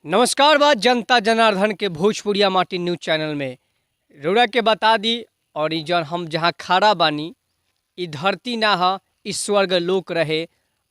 नमस्कार बात जनता जनार्दन के भोजपुरिया माटी न्यूज चैनल में रउरा के बता दी। और ई जौन हम जहाँ खड़ा बानी ई धरती ना ह, ई स्वर्ग लोक रहे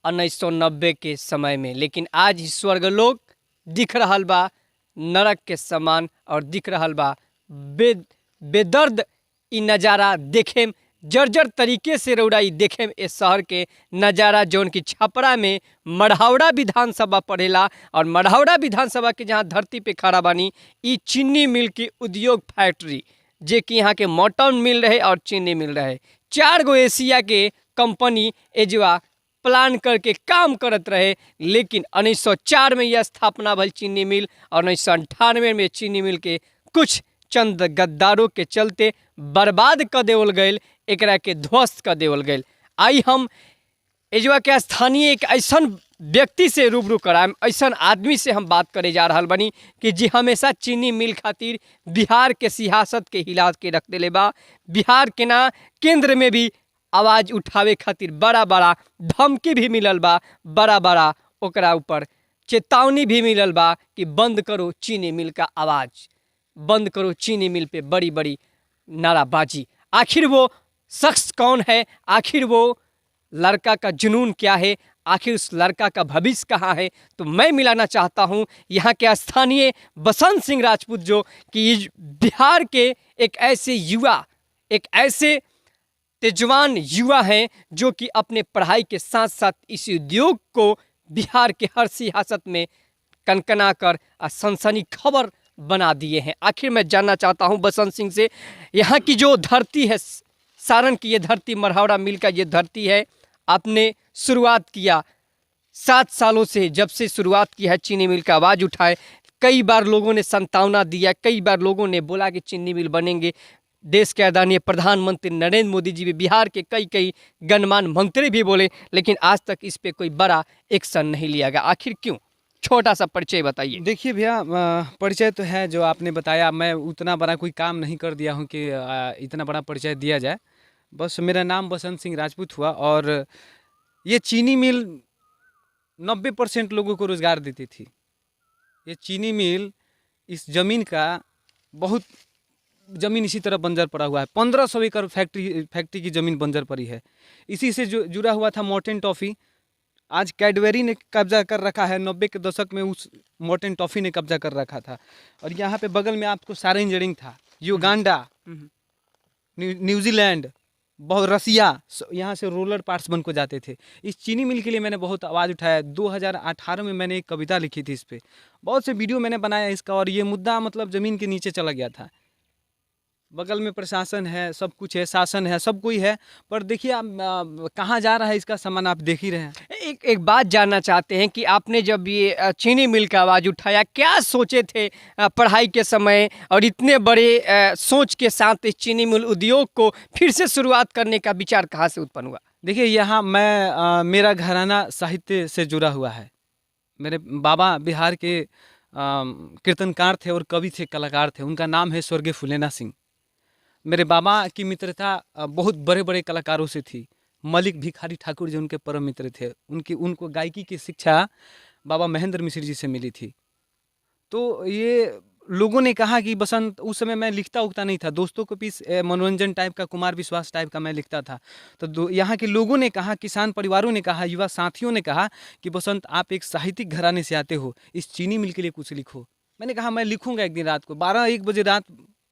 1990 के समय में, लेकिन आज ई स्वर्ग लोक दिख रहल बा नरक के समान और दिख रहल बा बेदर्द। ई नज़ारा देखे में जर्जर तरीके से रउरा ई देखे में इस शहर के नज़ारा जौन की छपरा में मढ़ौरा विधानसभा पड़ेला। और मढ़ौरा विधानसभा के जहाँ धरती पे खड़ा बानी ई चीनी मिल की उद्योग फैक्ट्री, जे कि यहाँ के मटन मिल रहे और चीनी मिल रहे। 4 गो एशिया के कंपनी एजवा प्लान करके काम करत रहे, लेकिन 1904 में यह स्थापना भल चीनी मिल और 1998 में चीनी मिल के कुछ चंद गद्दारों के चलते बर्बाद कर देवल गए, एकरा के ध्वस्त कर देवल गए। आई हम एजवा के स्थानीय एक ऐसा व्यक्ति से रूबरू कराएम, ऐसा आदमी से हम बात करे जा रहा बनी कि जी हमेशा चीनी मिल खातिर बिहार के सियासत के हिला के रख देले बा। बिहार के ना केंद्र में भी आवाज़ उठावे खातिर बड़ा बड़ा धमकी भी मिलल बा, बड़ा बड़ा ओकरा ऊपर चेतावनी भी मिलल बा कि बंद करो चीनी मिल का आवाज़, बंद करो चीनी मिल पे बड़ी बड़ी नाराबाजी। आखिर वो शख्स कौन है, आखिर वो लड़का का जुनून क्या है, आखिर उस लड़का का भविष्य कहाँ है, तो मैं मिलाना चाहता हूँ यहाँ के स्थानीय बसंत सिंह राजपूत, जो कि बिहार के एक ऐसे युवा, एक ऐसे तेजवान युवा हैं जो कि अपने पढ़ाई के साथ साथ इस उद्योग को बिहार के हर सियासत में कनकना कर सनसनी खबर बना दिए हैं। आखिर मैं जानना चाहता हूं बसंत सिंह से, यहाँ की जो धरती है सारण की, ये धरती मढ़ौरा मिल का ये धरती है, आपने शुरुआत किया 7 सालों से, जब से शुरुआत की है चीनी मिल का आवाज़ उठाए। कई बार लोगों ने संतावना दिया, कई बार लोगों ने बोला कि चीनी मिल बनेंगे। देश के आदरणीय प्रधानमंत्री नरेंद्र मोदी जी भी, बिहार के कई गणमान्य मंत्री भी बोले, लेकिन आज तक इस पे कोई बड़ा एक्शन नहीं लिया गया। आखिर क्यों? छोटा सा परिचय बताइए। देखिए भैया, परिचय तो है जो आपने बताया, मैं उतना बड़ा कोई काम नहीं कर दिया हूँ कि इतना बड़ा परिचय दिया जाए। बस मेरा नाम बसंत सिंह राजपूत हुआ और ये चीनी मिल 90% लोगों को रोज़गार देती थी। ये चीनी मिल, इस ज़मीन का बहुत ज़मीन इसी तरह बंजर पड़ा हुआ है। 1500 एकड़ फैक्ट्री की ज़मीन बंजर पड़ी है। इसी से जुड़ा हुआ था मॉर्टेन टॉफ़ी। आज कैडबरी ने कब्जा कर रखा है, 90 के दशक में उस मॉर्टेन टॉफ़ी ने कब्जा कर रखा था। और यहाँ पे बगल में आपको सारा इंजीनियरिंग था, युगांडा, न्यूजीलैंड, बहुत रसिया, यहाँ से रोलर पार्ट्स बन को जाते थे। इस चीनी मिल के लिए मैंने बहुत आवाज़ उठाया। 2018 में मैंने एक कविता लिखी थी इस पर, बहुत से वीडियो मैंने बनाया इसका, और ये मुद्दा मतलब ज़मीन के नीचे चला गया था। बगल में प्रशासन है, सब कुछ है, शासन है, सब कोई है, पर देखिए आप कहाँ जा रहा है इसका सामान आप देख ही रहे हैं। एक बात जानना चाहते हैं कि आपने जब ये चीनी मिल का आवाज़ उठाया, क्या सोचे थे पढ़ाई के समय, और इतने बड़े सोच के साथ इस चीनी मिल उद्योग को फिर से शुरुआत करने का विचार कहाँ से उत्पन्न हुआ? देखिए, यहाँ मेरा घराना साहित्य से जुड़ा हुआ है। मेरे बाबा बिहार के कीर्तनकार थे और कवि थे, कलाकार थे। उनका नाम है स्वर्गीय फुलेना सिंह। मेरे बाबा की मित्रता बहुत बड़े बड़े कलाकारों से थी। मलिक भिखारी ठाकुर जी उनके परम मित्र थे। उनको गायकी की शिक्षा बाबा महेंद्र मिश्र जी से मिली थी। तो ये लोगों ने कहा कि बसंत, उस समय मैं लिखता उगता नहीं था, दोस्तों के बीच मनोरंजन टाइप का, कुमार विश्वास टाइप का मैं लिखता था। तो यहाँ के लोगों ने कहा, किसान परिवारों ने कहा, युवा साथियों ने कहा कि बसंत, आप एक साहित्यिक घराने से आते हो, इस चीनी मिल के लिए कुछ लिखो। मैंने कहा मैं लिखूंगा। एक दिन रात को 12-1 बजे रात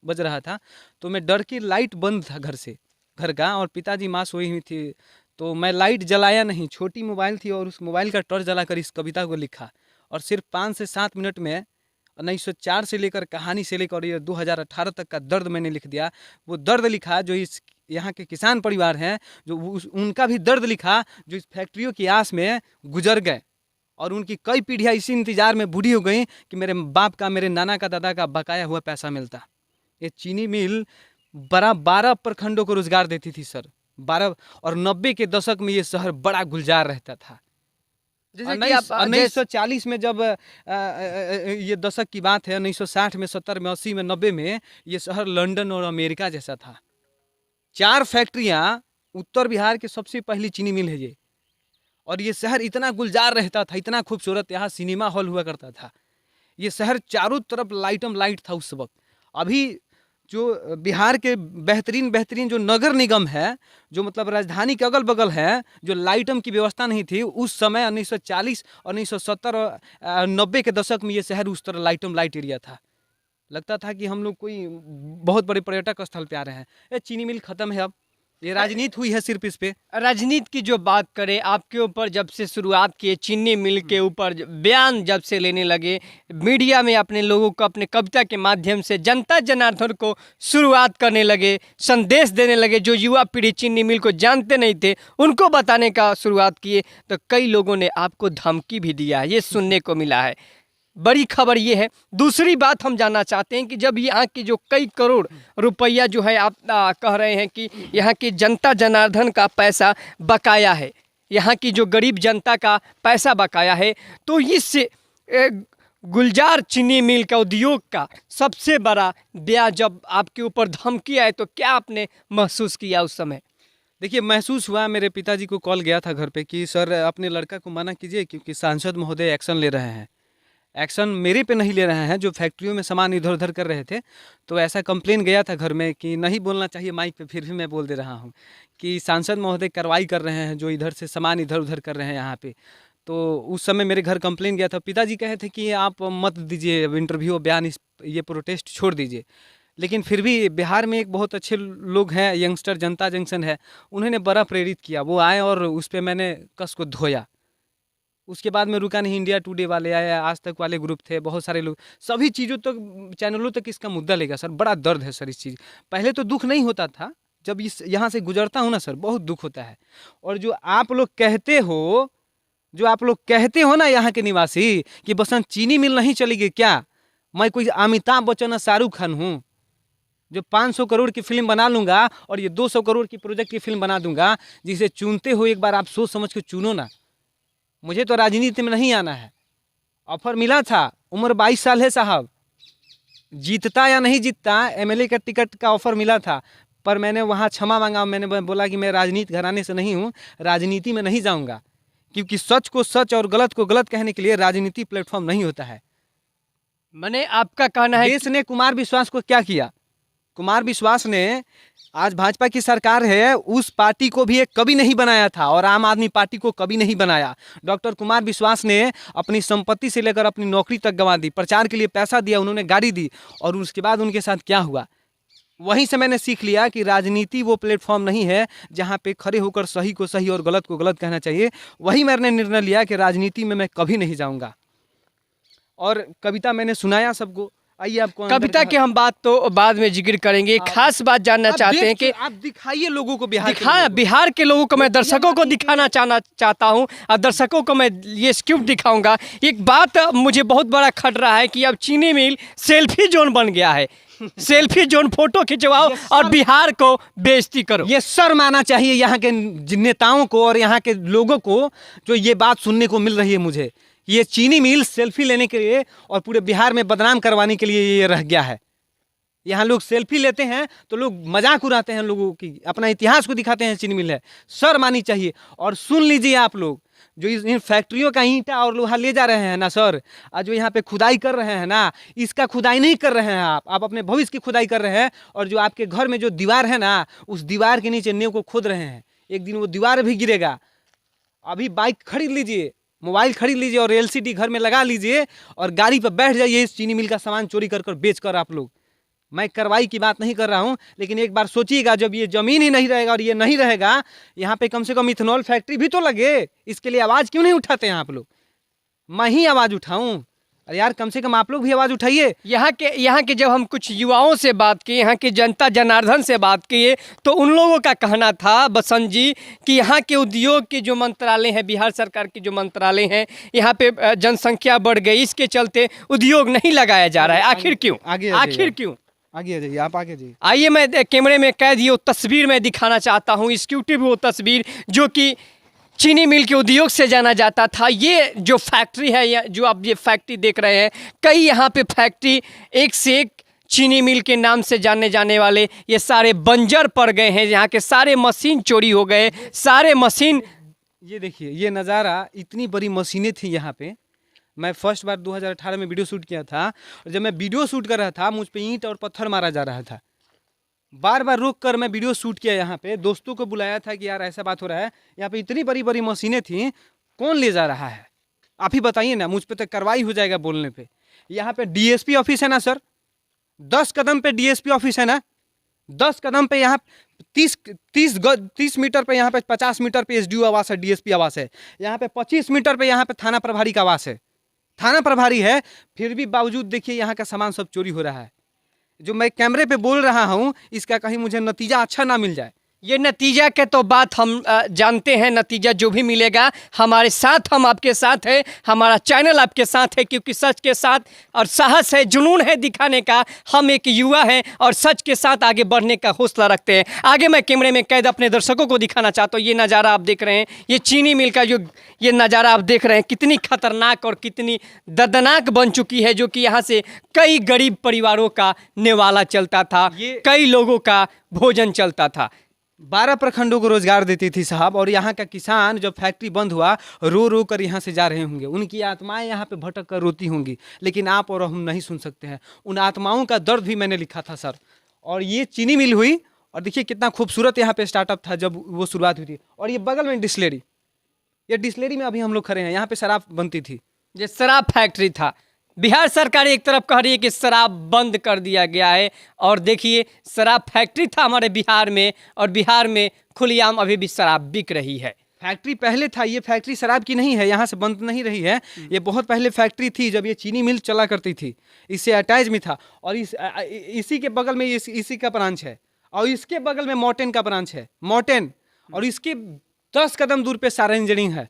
बज रहा था, तो मैं डर के, लाइट बंद था घर का, और पिताजी माँ सोई हुई थी, तो मैं लाइट जलाया नहीं, छोटी मोबाइल थी, और उस मोबाइल का टॉर्च जलाकर इस कविता को लिखा। और सिर्फ 5 से 7 मिनट में 1904 से लेकर कहानी से लेकर ये 2018 तक का दर्द मैंने लिख दिया। वो दर्द लिखा जो इस यहाँ के किसान परिवार हैं, जो उनका भी दर्द लिखा, जो इस फैक्ट्रियों की आस में गुजर गए, और उनकी कई पीढ़ियाँ इसी इंतजार में बूढ़ी हो गई कि मेरे बाप का, मेरे नाना का, दादा का बकाया हुआ पैसा मिलता। ये चीनी मिल 12 प्रखंडों को रोजगार देती थी सर, 12। और 90 के दशक में ये शहर बड़ा गुलजार रहता था। जैसे कि 1940 में जब ये दशक की बात है, 1960 में, 70 में, 80 में, 90 में ये शहर लंदन और अमेरिका जैसा था। 4 फैक्ट्रियाँ, उत्तर बिहार की सबसे पहली चीनी मिल है ये। और ये शहर इतना गुलजार रहता था, इतना खूबसूरत, यहाँ सिनेमा हॉल हुआ करता था। ये शहर चारों तरफ लाइटम लाइट था उस वक्त। अभी जो बिहार के बेहतरीन बेहतरीन जो नगर निगम है, जो मतलब राजधानी के अगल बगल है, जो लाइटम की व्यवस्था नहीं थी उस समय 1940 और 1970 और 90 के दशक में ये शहर उस तरह लाइटम लाइट एरिया था। लगता था कि हम लोग कोई बहुत बड़े पर्यटक स्थल पे आ रहे हैं। ये चीनी मिल खत्म है, अब ये राजनीति हुई है सिर्फ इस पे। राजनीति की जो बात करें, आपके ऊपर जब से शुरुआत किए चीनी मिल के ऊपर बयान जब से लेने लगे, मीडिया में अपने लोगों को अपने कविता के माध्यम से जनता जनार्दन को शुरुआत करने लगे, संदेश देने लगे, जो युवा पीढ़ी चीनी मिल को जानते नहीं थे उनको बताने का शुरुआत किए, तो कई लोगों ने आपको धमकी भी दिया है, ये सुनने को मिला है। बड़ी खबर ये है। दूसरी बात हम जानना चाहते हैं कि जब यहाँ की जो कई करोड़ रुपया जो है आप कह रहे हैं कि यहाँ की जनता जनार्दन का पैसा बकाया है, यहाँ की जो गरीब जनता का पैसा बकाया है, तो इस गुलजार चीनी मिल का उद्योग का सबसे बड़ा ब्याज जब आपके ऊपर धमकी आए तो क्या आपने महसूस किया उस समय? देखिए, महसूस हुआ, मेरे पिताजी को कॉल गया था घर पे कि सर अपने लड़का को मना कीजिए क्योंकि सांसद महोदय एक्शन ले रहे हैं। एक्शन मेरे पे नहीं ले रहे हैं, जो फैक्ट्रियों में सामान इधर उधर कर रहे थे, तो ऐसा कंप्लेन गया था घर में कि नहीं बोलना चाहिए माइक पे, फिर भी मैं बोल दे रहा हूँ कि सांसद महोदय कार्रवाई कर रहे हैं जो इधर से सामान इधर उधर कर रहे हैं यहाँ पे। तो उस समय मेरे घर कंप्लेन गया था। पिताजी कहे थे कि आप मत दीजिए इंटरव्यू बयान, ये प्रोटेस्ट छोड़ दीजिए। लेकिन फिर भी बिहार में एक बहुत अच्छे लोग हैं, यंगस्टर जनता जंक्शन है, उन्होंने बड़ा प्रेरित किया। वो आए और उस पर मैंने कस को धोया। उसके बाद में रुका नहीं, इंडिया टुडे वाले आए, आज तक वाले ग्रुप थे, बहुत सारे लोग, सभी चीज़ों तक चैनलों तक इसका मुद्दा लेगा सर। बड़ा दर्द है सर इस चीज़। पहले तो दुख नहीं होता था, जब इस यहाँ से गुजरता हूँ ना सर, बहुत दुख होता है। और जो आप लोग कहते हो ना यहाँ के निवासी कि बसंत चीनी मिल नहीं चलेगी क्या, मैं कोई अमिताभ बच्चन शाहरुख खान हूँ जो 500 करोड़ की फिल्म बना लूँगा और ये 200 करोड़ की प्रोजेक्ट की फिल्म बना दूंगा। जिसे चुनते हो एक बार आप सोच समझ के चुनो ना। मुझे तो राजनीति में नहीं आना है। ऑफर मिला था, उम्र 22 साल है साहब, जीतता या नहीं जीतता, एमएलए का टिकट का ऑफर मिला था, पर मैंने वहाँ क्षमा मांगा। मैंने बोला कि मैं राजनीति घराने से नहीं हूँ, राजनीति में नहीं जाऊँगा, क्योंकि सच को सच और गलत को गलत कहने के लिए राजनीति प्लेटफॉर्म नहीं होता है। मैंने आपका कहना है देश ने कुमार विश्वास को क्या किया? कुमार विश्वास ने, आज भाजपा की सरकार है, उस पार्टी को भी एक कभी नहीं बनाया था और आम आदमी पार्टी को कभी नहीं बनाया। डॉक्टर कुमार विश्वास ने अपनी संपत्ति से लेकर अपनी नौकरी तक गंवा दी, प्रचार के लिए पैसा दिया, उन्होंने गाड़ी दी, और उसके बाद उनके साथ क्या हुआ? वहीं से मैंने सीख लिया कि राजनीति वो प्लेटफॉर्म नहीं है जहाँ पे खड़े होकर सही को सही और गलत को गलत कहना चाहिए। वही मैंने निर्णय लिया कि राजनीति में मैं कभी नहीं जाऊँगा। और कविता मैंने सुनाया सबको। आइए, आपको कविता की हम बात तो बाद में जिक्र करेंगे। खास बात जानना चाहते हैं कि आप दिखाइए लोगों को, बिहार के लोगों को मैं दर्शकों को दिखाना चाहता हूं, और दर्शकों को मैं ये स्क्रिप्ट दिखाऊंगा। एक बात मुझे बहुत बड़ा खट रहा है कि अब चीनी मिल सेल्फी जोन बन गया है। सेल्फी जोन, फोटो खिंचवाओ और बिहार को बेइज्जती करो। ये शर्म आना चाहिए यहाँ के नेताओं को और यहाँ के लोगों को, जो ये बात सुनने को मिल रही है मुझे। ये चीनी मिल सेल्फी लेने के लिए और पूरे बिहार में बदनाम करवाने के लिए ये रह गया है। यहाँ लोग सेल्फी लेते हैं तो लोग मजाक उड़ाते हैं लोगों की, अपना इतिहास को दिखाते हैं चीनी मिल है। शर्म आनी चाहिए। और सुन लीजिए आप लोग, जो इन फैक्ट्रियों का ईंटा और लोहा ले जा रहे हैं ना सर, और जो यहाँ पे खुदाई कर रहे हैं ना, इसका खुदाई नहीं कर रहे हैं आप अपने भविष्य की खुदाई कर रहे हैं। और जो आपके घर में जो दीवार है ना, उस दीवार के नीचे नींव को खोद रहे हैं। एक दिन वो दीवार भी गिरेगा। अभी बाइक खरीद लीजिए, मोबाइल खरीद लीजिए और एलसीडी घर में लगा लीजिए और गाड़ी पर बैठ जाइए, इस चीनी मिल का सामान चोरी कर बेच कर आप लोग। मैं कार्रवाई की बात नहीं कर रहा हूं, लेकिन एक बार सोचिएगा, जब ये जमीन ही नहीं रहेगा और ये नहीं रहेगा, यहाँ पे कम से कम इथेनॉल फैक्ट्री भी तो लगे। इसके लिए आवाज़ क्यों नहीं उठाते हैं आप लोग? मैं ही आवाज़ उठाऊं? अरे यार, कम से कम आप लोग भी आवाज़ उठाइए। यहाँ के जब हम कुछ युवाओं से बात किए, यहाँ के जनता जनार्दन से बात किए, तो उन लोगों का कहना था बसंत जी कि यहाँ के उद्योग के जो मंत्रालय हैं, बिहार सरकार के जो मंत्रालय हैं, यहाँ पे जनसंख्या बढ़ गई, इसके चलते उद्योग नहीं लगाया जा रहा है। आखिर क्यों? आखिर क्यों? आगे आ जाइए, आप आगे जाइए। आइए, मैं कैमरे में कैद ये तस्वीर मैं दिखाना चाहता हूँ, एक्सिक्यूटिव वो तस्वीर जो कि चीनी मिल के उद्योग से जाना जाता था। ये जो फैक्ट्री है, या जो आप ये फैक्ट्री देख रहे हैं, कई यहाँ पे फैक्ट्री एक से एक चीनी मिल के नाम से जाने वाले ये सारे बंजर पड़ गए हैं। यहाँ के सारे मशीन चोरी हो गए, सारे मशीन। ये देखिए, ये नज़ारा, इतनी बड़ी मशीनें थी यहाँ पे, मैं फर्स्ट बार 2018 में वीडियो शूट किया था, और जब मैं वीडियो शूट कर रहा था मुझ पे ईंट और पत्थर मारा जा रहा था। बार बार रोक कर मैं वीडियो शूट किया, यहाँ पे दोस्तों को बुलाया था कि यार ऐसा बात हो रहा है, यहाँ पे इतनी बड़ी बड़ी मशीनें थी, कौन ले जा रहा है, आप ही बताइए ना, मुझ पे तो कार्रवाई हो जाएगा बोलने पे। यहाँ पे डीएसपी ऑफिस है ना सर, 10 कदम पे डीएसपी ऑफिस है ना, 10 कदम पे यहाँ 30 मीटर पे, यहाँ पे 50 मीटर पे एसडीओ आवास है, डीएसपी आवास है, यहाँ पे 25 मीटर पे यहाँ पे थाना प्रभारी का आवास है, थाना प्रभारी है, फिर भी बावजूद देखिए यहाँ का सामान सब चोरी हो रहा है। जो मैं कैमरे पे बोल रहा हूँ, इसका कहीं मुझे नतीजा अच्छा ना मिल जाए। ये नतीजा के तो बात हम जानते हैं, नतीजा जो भी मिलेगा हमारे साथ, हम आपके साथ हैं, हमारा चैनल आपके साथ है, क्योंकि सच के साथ और साहस है, जुनून है दिखाने का। हम एक युवा हैं और सच के साथ आगे बढ़ने का हौसला रखते हैं। आगे मैं कैमरे में कैद अपने दर्शकों को दिखाना चाहता हूँ। ये नज़ारा आप देख रहे हैं, ये चीनी मिल का जो ये नज़ारा आप देख रहे हैं, कितनी खतरनाक और कितनी दर्दनाक बन चुकी है, जो कि यहाँ से कई गरीब परिवारों का निवाला चलता था, कई लोगों का भोजन चलता था। 12 प्रखंडों को रोजगार देती थी साहब, और यहाँ का किसान जब फैक्ट्री बंद हुआ रो रो कर यहाँ से जा रहे होंगे, उनकी आत्माएं यहाँ पे भटक कर रोती होंगी, लेकिन आप और हम नहीं सुन सकते हैं। उन आत्माओं का दर्द भी मैंने लिखा था सर। और ये चीनी मिल हुई, और देखिए कितना खूबसूरत यहाँ पे स्टार्टअप था जब वो शुरुआत हुई थी। और ये बगल में डिस्टिलरी, ये डिस्टिलरी में अभी हम लोग खड़े हैं, यहाँ पे शराब बनती थी, ये शराब फैक्ट्री था। बिहार सरकार एक तरफ कह रही है कि शराब बंद कर दिया गया है, और देखिए शराब फैक्ट्री था हमारे बिहार में, और बिहार में खुलेआम अभी भी शराब बिक रही है। फैक्ट्री पहले था, ये फैक्ट्री शराब की नहीं है, यहाँ से बंद नहीं रही है, ये बहुत पहले फैक्ट्री थी जब ये चीनी मिल चला करती थी, इससे अटैच में था। और इसी के बगल में इसी का ब्रांच है, और इसके बगल में मॉर्टेन का ब्रांच है, मॉर्टेन, और इसके 10 कदम दूर पे सारा इंजीनियरिंग है।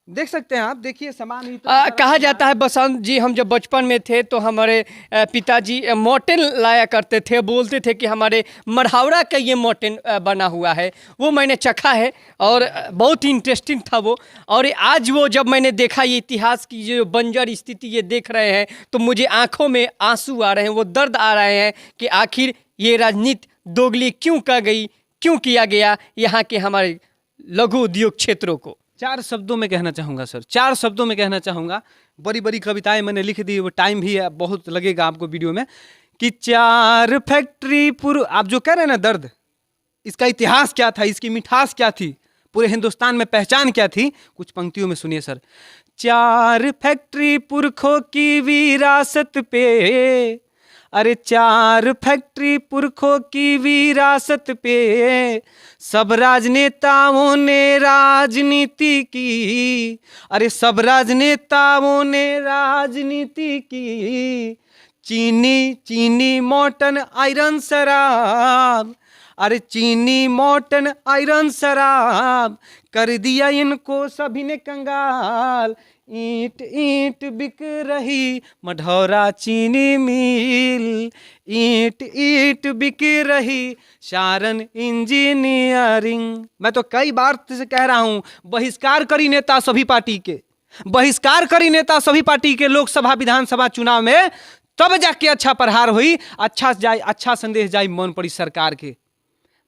देख सकते हैं आप, देखिए सामान ही कहा जाता है बसंत जी, हम जब बचपन में थे तो हमारे पिताजी मॉर्टेन लाया करते थे, बोलते थे कि हमारे मढ़ौरा का ये मॉर्टेन बना हुआ है। वो मैंने चखा है और बहुत ही इंटरेस्टिंग था वो। और आज वो जब मैंने देखा ये इतिहास की जो बंजर स्थिति ये देख रहे हैं, तो मुझे आंखों में आंसू आ रहे हैं, वो दर्द आ रहे हैं कि आखिर ये राजनीति दोगली क्यों कर गई, क्यों किया गया यहाँ के हमारे लघु उद्योग क्षेत्रों को। 4 शब्दों में कहना चाहूँगा सर, 4 शब्दों में कहना चाहूँगा। बड़ी बड़ी कविताएं मैंने लिख दी, वो टाइम भी है, बहुत लगेगा आपको वीडियो में। कि 4 फैक्ट्री आप जो कह रहे हैं ना दर्द, इसका इतिहास क्या था, इसकी मिठास क्या थी, पूरे हिंदुस्तान में पहचान क्या थी, कुछ पंक्तियों में सुनिए सर। 4 फैक्ट्री पुरखों की विरासत पे, अरे 4 फैक्ट्री पुरखों की विरासत पे, सब राजनेताओं ने राजनीति की, अरे सब राजनेताओं ने राजनीति की। चीनी मॉर्टन आयरन शराब, अरे चीनी मॉर्टन आयरन शराब, कर दिया इनको सभी ने कंगाल। ईंट ईंट बिक रही मढ़ौरा चीनी मिल, ईंट ईंट बिक रही सारण इंजीनियरिंग। मैं तो कई बार से कह रहा हूँ, बहिष्कार करी नेता सभी पार्टी के, बहिष्कार करी नेता सभी पार्टी के लोकसभा विधानसभा चुनाव में, तब जाके अच्छा प्रहार हुई, अच्छा संदेश जाई मन पड़ी सरकार के।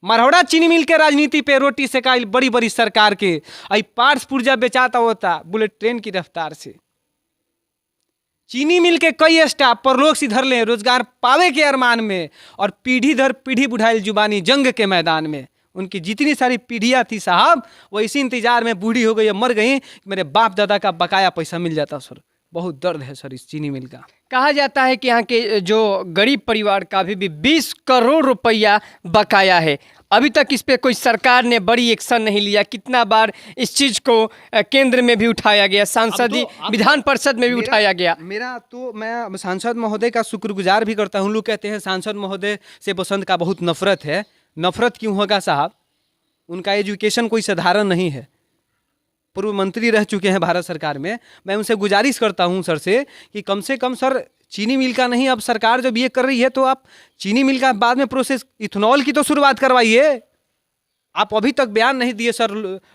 मढ़ौरा चीनी मिल के राजनीति पे रोटी सेकाई बड़ी बड़ी सरकार के, आई पार्ट्स पुर्जा बेचाता होता बुलेट ट्रेन की रफ्तार से। चीनी मिल के कई स्टाफ परलोक सिधर ले रोजगार पावे के अरमान में, और पीढ़ी दर पीढ़ी बुढ़ाइल जुबानी जंग के मैदान में। उनकी जितनी सारी पीढ़ियां थी साहब, वो इसी इंतजार में बूढ़ी हो गई, मर गई, मेरे बाप दादा का बकाया पैसा मिल जाता सर। बहुत दर्द है सर इस चीनी मिल का। कहा जाता है कि यहाँ के जो गरीब परिवार का अभी भी 20 करोड़ रुपया बकाया है। अभी तक इस पे कोई सरकार ने बड़ी एक्शन नहीं लिया। कितना बार इस चीज़ को केंद्र में भी उठाया गया, सांसदीय विधान परिषद में भी उठाया गया। मैं सांसद महोदय का शुक्रगुजार भी करता हूँ। लोग कहते हैं सांसद महोदय से बसंत का बहुत नफरत है। नफरत क्यों होगा साहब, उनका एजुकेशन कोई साधारण नहीं है, पूर्व मंत्री रह चुके हैं भारत सरकार में। मैं उनसे गुजारिश करता हूं सर से कि कम से कम सर चीनी मिल का नहीं, अब सरकार जब ये कर रही है तो आप चीनी मिल का बाद में प्रोसेस इथेनॉल की तो शुरुआत करवाइए। आप अभी तक बयान नहीं दिए सर,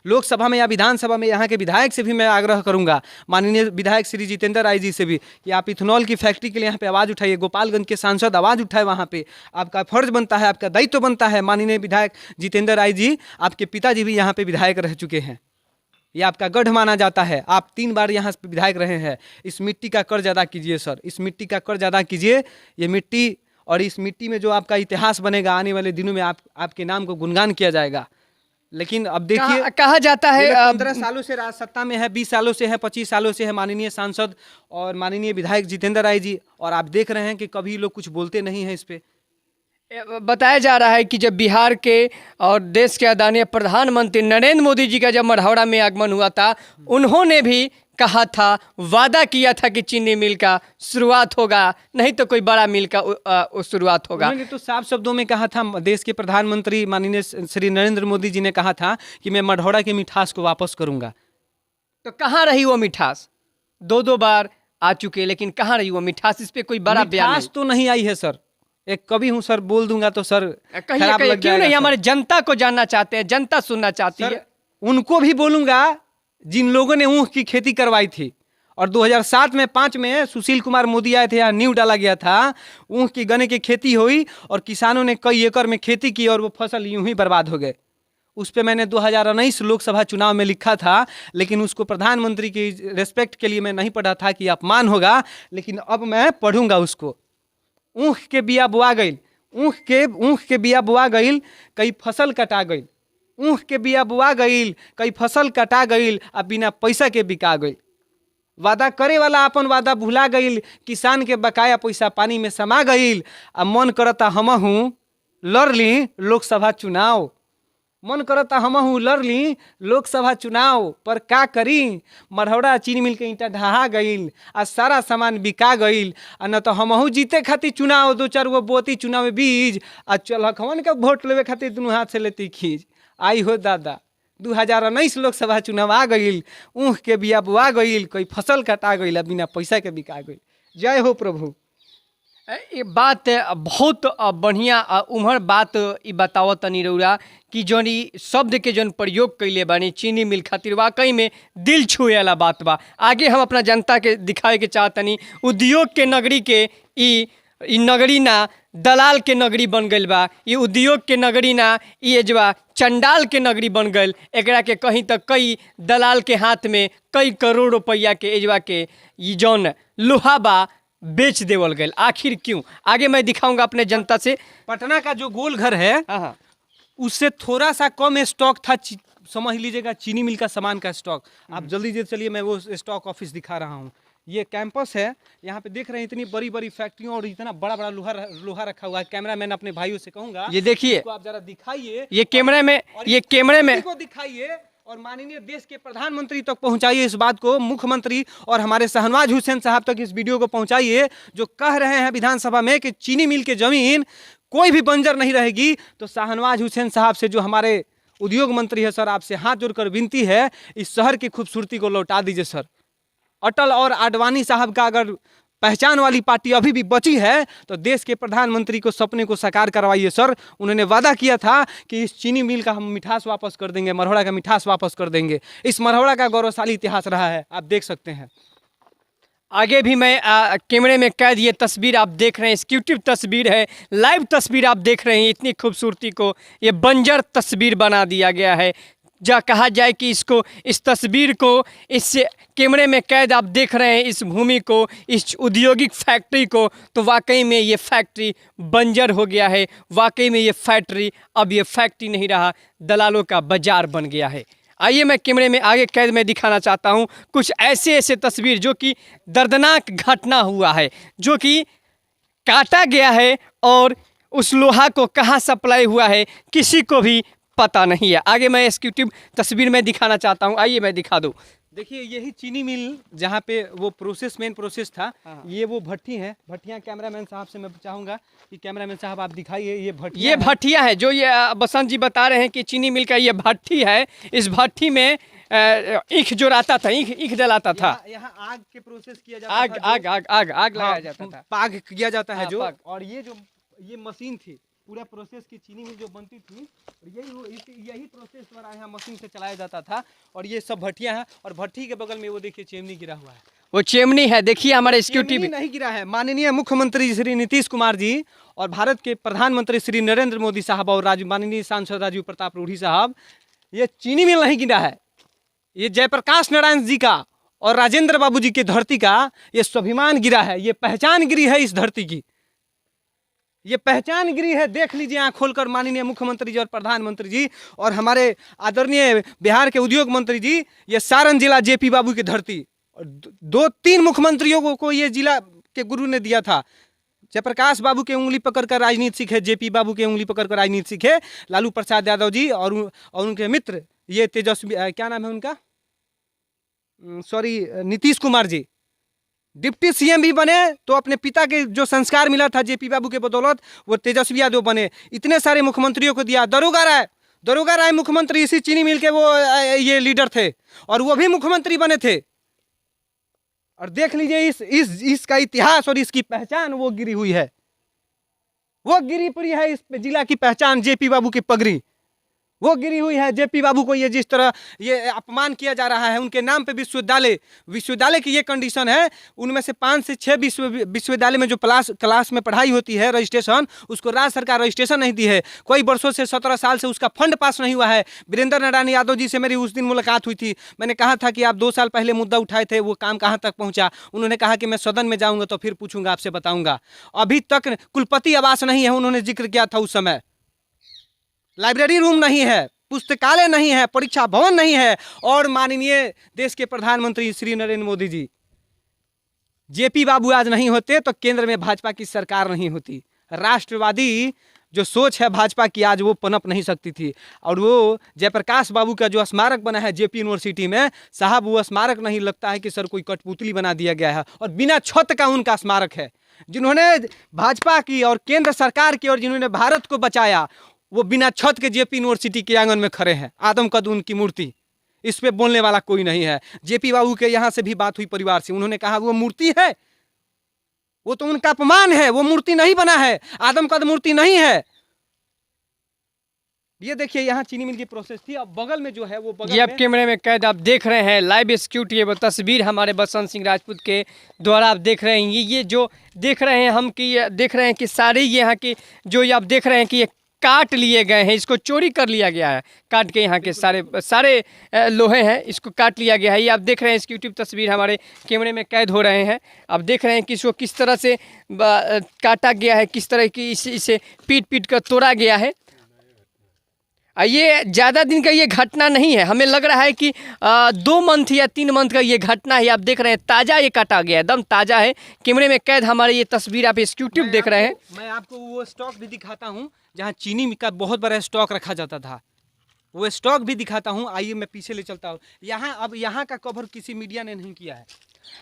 लोकसभा में या विधानसभा में। यहाँ के विधायक से भी मैं आग्रह करूंगा, माननीय विधायक श्री जितेंद्र राय जी से भी, कि आप इथेनॉल की फैक्ट्री के लिए यहाँ पे आवाज़ उठाइए। गोपालगंज के सांसद आवाज़ उठाए, वहाँ पे आपका फर्ज बनता है, आपका दायित्व बनता है। माननीय विधायक जितेंद्र राय जी, आपके पिताजी भी यहाँ पे विधायक रह चुके हैं। ये आपका गढ़ माना जाता है। आप 3 बार यहाँ से विधायक रहे हैं। इस मिट्टी का कर्ज अदा कीजिए सर, इस मिट्टी का कर्ज अदा कीजिए। ये मिट्टी और इस मिट्टी में जो आपका इतिहास बनेगा, आने वाले दिनों में आपके नाम को गुणगान किया जाएगा। लेकिन अब देखिए, कहा जाता है 15 सालों से राज सत्ता में है, 20 सालों से है, 25 सालों से है माननीय सांसद और माननीय विधायक जितेंद्र राय जी, और आप देख रहे हैं कि कभी लोग कुछ बोलते नहीं हैं इस पे। बताया जा रहा है कि जब बिहार के और देश के आदरणीय प्रधानमंत्री नरेंद्र मोदी जी का जब मढ़ौरा में आगमन हुआ था, उन्होंने भी कहा था, वादा किया था कि चीनी मिल का शुरुआत होगा, नहीं तो कोई बड़ा मिल का शुरुआत होगा। उन्होंने तो साफ शब्दों में कहा था, देश के प्रधानमंत्री माननीय श्री नरेंद्र मोदी जी ने कहा था कि मैं मढ़ौरा की मिठास को वापस करूंगा। तो कहाँ रही वो मिठास? 2 बार आ चुके, लेकिन कहाँ रही वो मिठास? इस पे कोई बड़ा बयान मिठास तो नहीं आई है सर। एक कवि हूँ सर, बोल दूंगा तो सर खराब लग क्यों नहीं? जाएगा हमारे जनता को जानना चाहते हैं, जनता सुनना चाहती है। उनको भी बोलूंगा जिन लोगों ने ऊख की खेती करवाई थी, और 2007 में 5 में सुशील कुमार मोदी आए थे, यहाँ नींव डाला गया था, ऊख की गन्ने की खेती हुई और किसानों ने कई एकड़ में खेती की और वो फसल यूं ही बर्बाद हो गए। उस पर मैंने 2019 लोकसभा चुनाव में लिखा था, लेकिन उसको प्रधानमंत्री की रेस्पेक्ट के लिए मैं नहीं पढ़ा था कि अपमान होगा, लेकिन अब मैं पढ़ूंगा उसको। ऊख के बिया बोआ गई, ऊख के बिया बोआ गई, कई फसल कटा गई। ऊख के बिया बोआ गई, कई फसल कटा गई, अब बिना पैसा के बिका गई। वादा करे वाला अपन वादा भुला गई, किसान के बकाया पैसा पानी में समा गई। अब मन करता हमहू लड़ ली लोकसभा चुनाव, मन करता हमहू लड़ ली लोकसभा चुनाव, पर का करी, मढ़ौरा चीनी मिल के ईंटा ढहा गईल, आ सारा सामान बिका गईल। आ न तो हमहू जीते खातिर चुनाव 2-4 गो बोती चुनाव में बीज, आ चलखवन के वोट लेवे खातिर दोनों हाथ से लेती खींच। आई हो दादा, 2019 लोकसभा चुनाव आ गईल, ऊख के बिया बुआ गईल, कोई फसल कटा गईल, बिना पैसा के बिका गईल। जय हो प्रभु। ये बात बहुत बढ़िया उम्र बात ई बताओ तनी रउरा कि जौन ई शब्द के जौन प्रयोग कैले बानी चीनी मिल खातिर, वाकई में दिल छुए वाला बात बा। आगे हम अपना जनता के दिखावे के चाहतनी, उद्योग के नगरी के ई नगरी ना दलाल के नगरी बन गई बा, ये उद्योग के नगरी ना ई एजवा चंडाल के नगरी बन गई। एकरा के कहीं तक कई दलाल के हाथ में कई करोड़ रुपया के एजवा के ये जौन लोहा बा बेच देवल गए। आखिर क्यों? आगे मैं दिखाऊंगा अपने जनता से। पटना का जो गोल घर है, हाँ, उससे थोड़ा सा कम स्टॉक था, समझ लीजिएगा चीनी मिल का सामान का स्टॉक। आप जल्दी जल्दी चलिए, मैं वो स्टॉक ऑफिस दिखा रहा हूँ। ये कैंपस है, यहाँ पे देख रहे हैं इतनी बड़ी बड़ी फैक्ट्रियों और इतना बड़ा बड़ा लोहा रखा हुआ है। कैमरामैन अपने भाइयों से कहूंगा, ये देखिए, आप जरा दिखाइए, ये कैमरे में को दिखाइए और माननीय देश के प्रधानमंत्री तक पहुंचाइए इस बात को, मुख्यमंत्री और हमारे शहनवाज हुसैन साहब तक इस वीडियो को पहुंचाइए, जो कह रहे हैं विधानसभा में कि चीनी मिल की जमीन कोई भी बंजर नहीं रहेगी। तो शहनवाज हुसैन साहब से, जो हमारे उद्योग मंत्री है, सर आपसे हाथ जोड़कर विनती है, इस शहर की खूबसूरती को लौटा दीजिए सर। अटल और आडवाणी साहब का अगर पहचान वाली पार्टी अभी भी बची है तो देश के प्रधानमंत्री को सपने को साकार करवाइए सर। उन्होंने वादा किया था कि इस चीनी मिल का हम मिठास वापस कर देंगे, मढ़ौरा का मिठास वापस कर देंगे। इस मढ़ौरा का गौरवशाली इतिहास रहा है, आप देख सकते हैं। आगे भी मैं कैमरे में कैद ये तस्वीर आप देख रहे हैं, एक्सक्लूसिव तस्वीर है, लाइव तस्वीर आप देख रहे हैं। इतनी खूबसूरती को ये बंजर तस्वीर बना दिया गया है। जहाँ कहा जाए कि इसको, इस तस्वीर को, इस कैमरे में कैद आप देख रहे हैं इस भूमि को, इस औद्योगिक फैक्ट्री को, तो वाकई में ये फैक्ट्री बंजर हो गया है। वाकई में ये फैक्ट्री अब ये फैक्ट्री नहीं रहा, दलालों का बाजार बन गया है। आइए मैं कैमरे में आगे कैद में दिखाना चाहता हूँ कुछ ऐसे तस्वीर जो कि दर्दनाक घटना हुआ है, जो कि काटा गया है और उस लोहा को कहाँ सप्लाई हुआ है किसी को भी पता नहीं है। आगे मैं एक्सक्लूसिव तस्वीर में दिखाना चाहता हूँ, आइए मैं दिखा दूँ। देखिए यही चीनी मिल जहाँ पे वो मेन प्रोसेस था, ये वो भट्टी है। भट्टियाँ कैमरामैन साहब से मैं चाहूँगा कि कैमरामैन साहब आप दिखाइए, ये भट्टियाँ है जो ये बसंत जी बता रहे हैं कि चीनी मिल का ये भट्टी है। इस भट्टी में ईख जो रहता था, ईख जलाता था, यहाँ आग के प्रोसेस किया जाता था, आग लगाया जाता था, पाग किया जाता है जो, और ये मशीन थी पूरा प्रोसेस की चीनी मिल जो बनती थी, यही प्रोसेस द्वारा यहाँ मशीन से चलाया जाता था। और ये सब भट्टियाँ हैं, और भट्टी के बगल में वो देखिए चिमनी गिरा हुआ है, वो चिमनी है। देखिए हमारे सिक्योरिटी नहीं गिरा है। माननीय मुख्यमंत्री श्री नीतीश कुमार जी और भारत के प्रधानमंत्री श्री नरेंद्र मोदी साहब और माननीय सांसद राजीव प्रताप रूढ़ी साहब, ये चीनी मिल नहीं गिरा है, ये जयप्रकाश नारायण जी का और राजेंद्र बाबू जी की धरती का ये स्वाभिमान गिरा है, ये पहचान गिरी है इस धरती की, ये पहचान गिरी है। देख लीजिए आँख खोलकर माननीय मुख्यमंत्री जी और प्रधानमंत्री जी और हमारे आदरणीय बिहार के उद्योग मंत्री जी, ये सारण जिला जेपी बाबू की धरती। और 2-3 मुख्यमंत्रियों को ये जिला के गुरु ने दिया था। जयप्रकाश बाबू के उंगली पकड़कर राजनीति सीखे, जेपी बाबू के उंगली पकड़कर राजनीति सीखे लालू प्रसाद यादव जी और उनके मित्र ये तेजस्वी, क्या नाम है उनका, sorry, Nitish Kumar ji. Deputy CM भी बने तो अपने पिता के जो संस्कार मिला था जेपी बाबू के बदौलत वो तेजस्वी यादव बने। इतने सारे मुख्यमंत्रियों को दिया। दरोगा राय मुख्यमंत्री इसी चीनी मिल के वो ये लीडर थे और वो भी मुख्यमंत्री बने थे। और देख लीजिए इसका इतिहास और इसकी पहचान वो गिरी हुई है, वो गिरी पड़ी है इस जिला की पहचान। जेपी बाबू की पगड़ी वो गिरी हुई है। जेपी बाबू को ये जिस तरह ये अपमान किया जा रहा है, उनके नाम पे विश्वविद्यालय की ये कंडीशन है, उनमें से 5 से 6 विश्वविद्यालय में जो क्लास में पढ़ाई होती है रजिस्ट्रेशन, उसको राज्य सरकार रजिस्ट्रेशन नहीं दी है। कोई वर्षों से 17 साल से उसका फंड पास नहीं हुआ है। वीरेंद्र नारायण यादव जी से मेरी उस दिन मुलाकात हुई थी। मैंने कहा था कि आप 2 साल पहले मुद्दा उठाए थे, वो काम कहाँ तक पहुँचा? उन्होंने कहा कि मैं सदन में जाऊँगा तो फिर पूछूंगा, आपसे बताऊँगा। अभी तक कुलपति आवास नहीं है, उन्होंने जिक्र किया था उस समय। लाइब्रेरी रूम नहीं है, पुस्तकालय नहीं है, परीक्षा भवन नहीं है। और माननीय देश के प्रधानमंत्री श्री नरेंद्र मोदी जी, जेपी बाबू आज नहीं होते तो केंद्र में भाजपा की सरकार नहीं होती। राष्ट्रवादी जो सोच है भाजपा की आज वो पनप नहीं सकती थी। और वो जयप्रकाश बाबू का जो स्मारक बना है जेपी यूनिवर्सिटी में, साहब वो स्मारक नहीं लगता है कि सर कोई कठपुतली बना दिया गया है, और बिना छत का उनका स्मारक है। जिन्होंने भाजपा की और केंद्र सरकार की और जिन्होंने भारत को बचाया, वो बिना छत के जेपी यूनिवर्सिटी के आंगन में खड़े हैं। आदमकद उनकी मूर्ति, इस पे बोलने वाला कोई नहीं है। जेपी बाबू के यहाँ से भी बात हुई परिवार से, उन्होंने कहा वो मूर्ति है, वो तो उनका अपमान है, वो मूर्ति नहीं बना है, आदमकद मूर्ति नहीं है। ये देखिए यहाँ चीनी मिल की प्रोसेस थी। अब बगल में जो है वो बगल ये आप कैमरे में कैद आप देख रहे हैं, लाइव एक्सिक्यूटिव तस्वीर हमारे बसंत सिंह राजपूत के द्वारा आप देख रहे हैं। ये जो देख रहे हैं हम कि देख रहे हैं कि सारे यहाँ के जो ये आप देख रहे हैं कि ये काट लिए गए हैं, इसको चोरी कर लिया गया है। काट के यहाँ के सारे लोहे हैं, इसको काट लिया गया है। ये आप देख रहे हैं एक्सिक्यूटिव तस्वीर हमारे कैमरे में कैद हो रहे हैं। आप देख रहे हैं कि इसको किस तरह से काटा गया है, किस तरह की इसे पीट कर तोड़ा गया है। ये ज़्यादा दिन का ये घटना नहीं है, हमें लग रहा है कि 2 मंथ या 3 मंथ का ये घटना है। आप देख रहे हैं ताज़ा ये काटा गया, एकदम ताज़ा है। कैमरे में कैद हमारे ये तस्वीर आप एक्सिक्यूटिव देख रहे हैं। मैं आपको वो स्टॉक भी दिखाता हूँ जहाँ चीनी का बहुत बड़ा स्टॉक रखा जाता था, वो स्टॉक भी दिखाता हूँ। आइए मैं पीछे ले चलता हूँ। अब यहाँ का कवर किसी मीडिया ने नहीं किया है।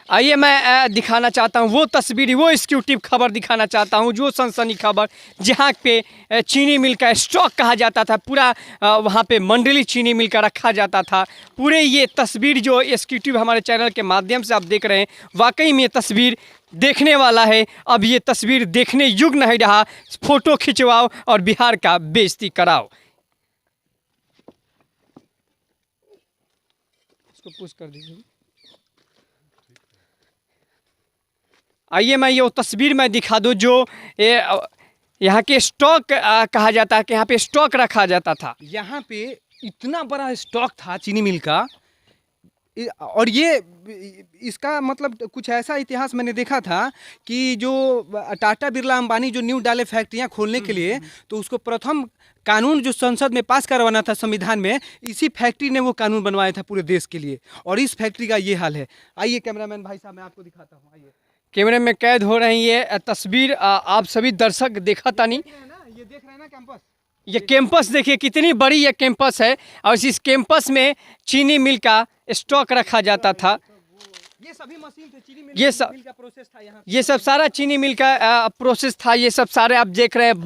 आइए मैं दिखाना चाहता हूँ वो तस्वीर, वो एक्सिक्यूटिव खबर दिखाना चाहता हूँ, जो सनसनी खबर जहाँ पे चीनी मिल का स्टॉक कहा जाता था, पूरा वहाँ पे मंडली चीनी मिल का रखा जाता था। पूरे ये तस्वीर जो एक्सिक्यूटिव हमारे चैनल के माध्यम से आप देख रहे हैं, वाकई में ये तस्वीर देखने वाला है। अब ये तस्वीर देखने योग्य नहीं रहा। फोटो खिंचवाओ और बिहार का बेइज्जती कराओ। इसको पुश कर दीजिए। आइए मैं ये तस्वीर में दिखा दूँ जो यहाँ के स्टॉक कहा जाता है कि यहाँ पे स्टॉक रखा जाता था। यहाँ पे इतना बड़ा स्टॉक था चीनी मिल का। और ये इसका मतलब कुछ ऐसा इतिहास मैंने देखा था कि जो टाटा बिरला अंबानी जो न्यू डाले फैक्ट्रियाँ खोलने के लिए, तो उसको प्रथम कानून जो संसद में पास करवाना था संविधान में, इसी फैक्ट्री ने वो कानून बनवाया था पूरे देश के लिए। और इस फैक्ट्री का ये हाल है। आइए कैमरामैन भाई साहब मैं आपको दिखाता हूँ। आइए कैमरे में कैद हो रही है तस्वीर, आप सभी दर्शक देखा था नहीं, ये देख रहे हैं ना कैंपस। ये कैंपस देखिए कितनी बड़ी ये कैंपस है और इस कैंपस में चीनी मिल का स्टॉक रखा जाता था। ये सभी मशीन थे, चीनी मिल का प्रोसेस था यहाँ। ये सब सारा चीनी मिल का प्रोसेस था। ये सब सारे आप देख रहे हैं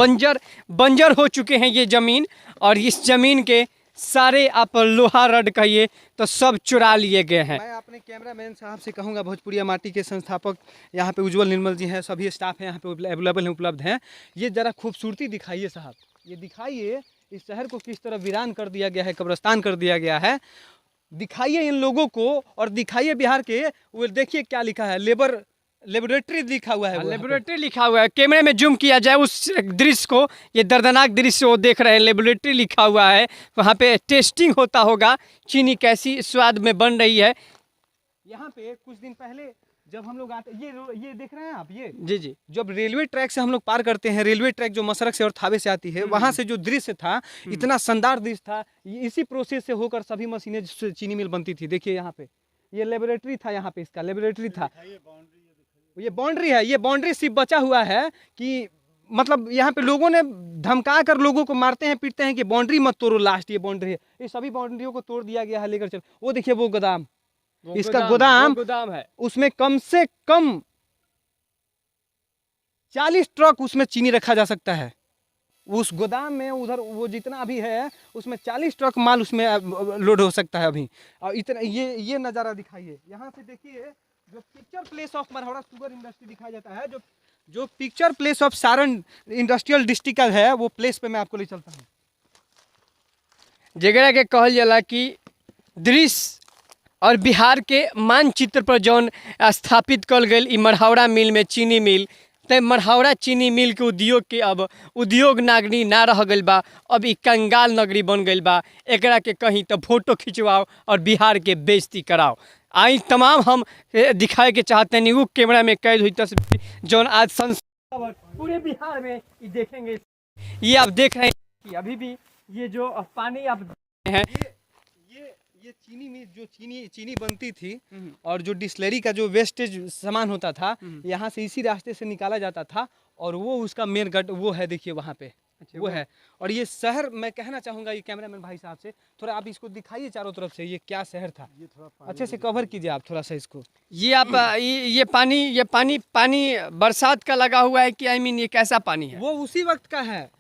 बंजर हो चुके हैं ये ज़मीन, और इस ज़मीन के सारे आप लोहा रड कहिए तो सब चुरा लिए गए हैं। मैं अपने कैमरामैन साहब से कहूँगा, भोजपुरिया माटी के संस्थापक यहाँ पे उज्जवल निर्मल जी हैं, सभी स्टाफ हैं यहाँ पे अवेलेबल हैं, उपलब्ध हैं। ये ज़रा खूबसूरती दिखाइए साहब, ये दिखाइए इस शहर को किस तरह वीरान कर दिया गया है, कब्रिस्तान कर दिया गया है। दिखाइए इन लोगों को और दिखाइए बिहार के। वो देखिए क्या लिखा है, लेबर लेबोरेटरी लिखा हुआ है वो यहाँ पे। लेबोरेटरी लिखा हुआ है, कैमरे में जूम किया जाए उस दृश्य को, ये दर्दनाक दृश्य वो देख रहे हैं, लेबोरेटरी लिखा हुआ है, वहाँ पे टेस्टिंग होता होगा चीनी कैसी स्वाद में बन रही है। यहाँ पे कुछ दिन पहले जब हम लोग आते, ये देख रहे हैं आप, ये जी जी। जब रेलवे ट्रैक से हम लोग पार करते हैं, रेलवे ट्रैक जो मसरक से और थावे से आती है, वहां से जो दृश्य था, इतना शानदार दृश्य था। इसी प्रोसेस से होकर सभी मशीनें चीनी मिल बनती थी। देखिए यहाँ पे ये लेबोरेटरी था, यहाँ पे इसका लेबोरेटरी था। ये बाउंड्री है, ये बाउंड्री सिर्फ बचा हुआ है कि मतलब यहाँ पे लोगों ने धमका कर लोगों को मारते हैं, पीटते हैं कि बाउंड्री मत तोड़ो, लास्ट ये बाउंड्री है। ये सभी बाउंड्रियों को तोड़ दिया गया है, लेकर चल। वो देखिए वो गोदाम, इसका गोदाम है, उसमें कम से कम 40 ट्रक उसमें चीनी रखा जा सकता है। उस गोदाम में उधर वो जितना अभी है उसमें 40 ट्रक माल उसमें लोड हो सकता है अभी। और इतना ये नज़ारा दिखाइए, यहाँ से देखिए जो picture place of Marhaura sugar industry दिखाया जाता है, जो picture place of Saran industrial district है, वो प्लेस पे मैं आपको ले चलता हूँ। जगह के कहल जाला कि दृश्य और बिहार के मानचित्र पर जौन स्थापित कल गई ई मरहौड़ा मिल में चीनी मिल, ते मरहौड़ा चीनी मिल के उद्योग के अब उद्योग नगरी ना रह गई बा, अब ई कंगाल नगरी बन गई बा। एकरा के कहीं तो फोटो खिंचवाओ और बिहार के बेइज्जती कराओ। आई तमाम हम दिखाए के चाहते हैं, वो कैमरा में कैद हुई तस्वीर जौन आज संसद पूरे बिहार में ये देखेंगे। ये आप देख रहे हैं कि अभी भी ये जो पानी आप देख रहे हैं, ये चीनी में जो चीनी बनती थी और जो डिस्टिलरी का जो वेस्टेज सामान होता था, यहाँ से इसी रास्ते से निकाला जाता था और वो उसका मेन गट वो है, देखिए वहाँ पे वो है। और ये शहर, मैं कहना चाहूँगा ये कैमरामैन भाई साहब से, थोड़ा आप इसको दिखाइए चारों तरफ से, ये क्या शहर था, ये थोड़ा अच्छे से कवर कीजिए आप थोड़ा सा इसको। ये आप ये पानी बरसात का लगा हुआ है कि आई मीन ये कैसा पानी है? वो उसी वक्त का है